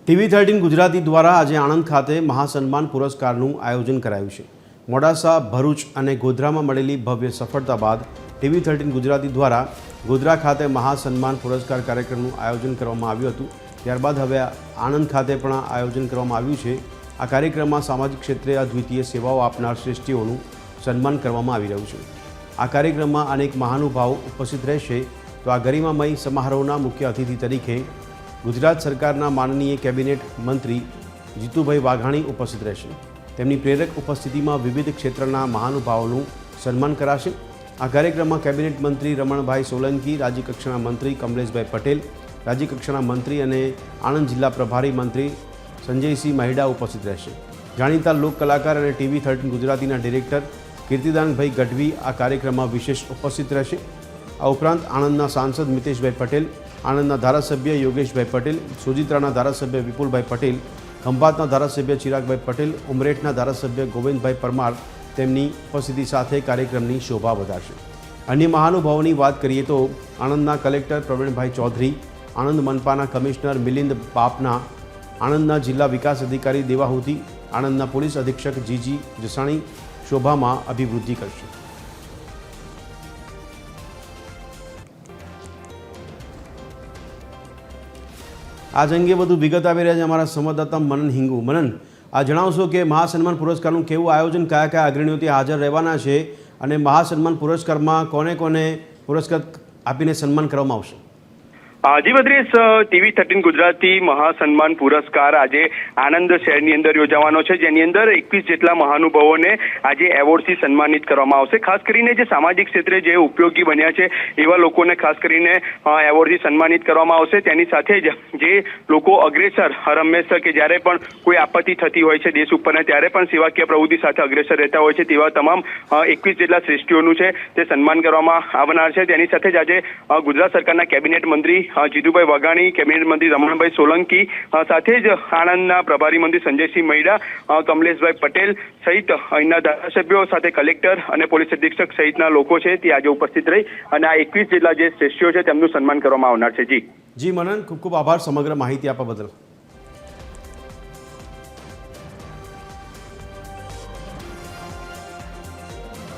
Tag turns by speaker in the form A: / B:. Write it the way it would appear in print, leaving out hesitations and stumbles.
A: TV13 Gujarati દ્વારા આજે આણંદ ખાતે મહાસન્માન પુરસ્કારનું આયોજન કરાયું છે। મોડાસા, ભરૂચ અને ગોધરામાં મળેલી ભવ્ય સફળતા બાદ TV13 ગુજરાતી દ્વારા ગોધરા ખાતે મહાસન્માન પુરસ્કાર કાર્યક્રમનું આયોજન કરવામાં આવ્યું હતું। ત્યારબાદ હવે આણંદ ખાતે પણ આયોજન કરવામાં આવ્યું છે। આ કાર્યક્રમમાં સામાજિક ક્ષેત્રે અદ્વિતીય સેવાઓ આપનાર શ્રેષ્ઠીઓનું સન્માન કરવામાં આવી રહ્યું છે। આ કાર્યક્રમમાં અનેક મહાનુભાવો ઉપસ્થિત રહેશે। તો આ ગરિમામય સમારોહના મુખ્ય અતિથિ તરીકે ગુજરાત સરકારના માનનીય કેબિનેટ મંત્રી જીતુભાઈ વાઘાણી ઉપસ્થિત રહેશે। તેમની પ્રેરક ઉપસ્થિતિમાં વિવિધ ક્ષેત્રના મહાનુભાવોનું સન્માન કરાશે। આ કાર્યક્રમમાં કેબિનેટ મંત્રી રમણભાઈ સોલંકી, રાજ્યકક્ષાના મંત્રી કમલેશભાઈ પટેલ, રાજ્યકક્ષાના મંત્રી અને આણંદ જિલ્લા પ્રભારી મંત્રી સંજયસિંહ મહેડા ઉપસ્થિત રહેશે। જાણીતા લોક કલાકાર અને TV13 ગુજરાતીના ડિરેક્ટર કીર્તિદાનભાઈ ગઢવી આ કાર્યક્રમમાં વિશેષ ઉપસ્થિત રહેશે। આ ઉપરાંત આણંદના સાંસદ મિતેશભાઈ પટેલ, આણંદના ધારાસભ્ય યોગેશભાઈ પટેલ, સોજિત્રાના ધારાસભ્ય વિપુલભાઈ પટેલ, ખંભાતના ધારાસભ્ય ચિરાગભાઈ પટેલ, ઉમરેઠના ધારાસભ્ય ગોવિંદભાઈ પરમાર તેમની ઉપસ્થિતિ સાથે કાર્યક્રમની શોભા વધારશે। અન્ય મહાનુભાવોની વાત કરીએ તો આણંદના કલેક્ટર પ્રવીણભાઈ ચૌધરી, આણંદ મનપાના કમિશનર મિલિંદ બાપના, આણંદના જિલ્લા વિકાસ અધિકારી દેવાહુતિ, આણંદના પોલીસ અધિક્ષક જીજી જસાણી શોભામાં અભિવૃદ્ધિ કરશે। આજ અંગે વધુ વિગત આવી રહ્યા છે અમારા સંવાદદાતા મનન હિંગુ। મનન, આ જણાવશો કે મહાસન્માન પુરસ્કારનું કેવું આયોજન, કયા કયા અગ્રણીઓ ત્યાં હાજર રહેવાના છે અને મહાસન્માન પુરસ્કારમાં કોને કોને પુરસ્કાર આપીને સન્માન કરવામાં આવશે?
B: જી ભદ્રેશ, TV13 ગુજરાતી મહાસન્માન પુરસ્કાર આજે આણંદ શહેરની અંદર યોજાવાનો છે, જેની અંદર 21 જેટલા મહાનુભાવોને આજે એવોર્ડથી સન્માનિત કરવામાં આવશે। ખાસ કરીને જે સામાજિક ક્ષેત્રે જે ઉપયોગી બન્યા છે એવા લોકોને ખાસ કરીને એવોર્ડથી સન્માનિત કરવામાં આવશે। તેની સાથે જ જે લોકો અગ્રેસર હંમેશા કે જ્યારે પણ કોઈ આપત્તિ થતી હોય છે દેશ ઉપરના, ત્યારે પણ સેવાકીય પ્રવૃત્તિ સાથે અગ્રેસર રહેતા હોય છે તેવા તમામ 21 જેટલા શ્રેષ્ઠીઓનું છે તે સન્માન કરવામાં આવનાર છે। તેની સાથે જ આજે ગુજરાત સરકારના કેબિનેટ મંત્રી જીતુભાઈ વાઘાણી, કેબિનેટ મંત્રી રમણભાઈ સોલંકી, સાથે જ આણંદના પ્રભારી મંત્રી સંજયસિંહ મહેડા, કમલેશભાઈ પટેલ સહિત અહીંના ધારાસભ્યો સાથે કલેક્ટર અને પોલીસ અધિક્ષક સહિતના લોકો છે તે આજે ઉપસ્થિત રહી અને આ 21 જેટલા જે શ્રેષ્ઠીઓ છે તેમનું સન્માન કરવામાં આવનાર છે। જી
A: મનન, ખૂબ ખૂબ આભાર સમગ્ર માહિતી આપવા બદલ।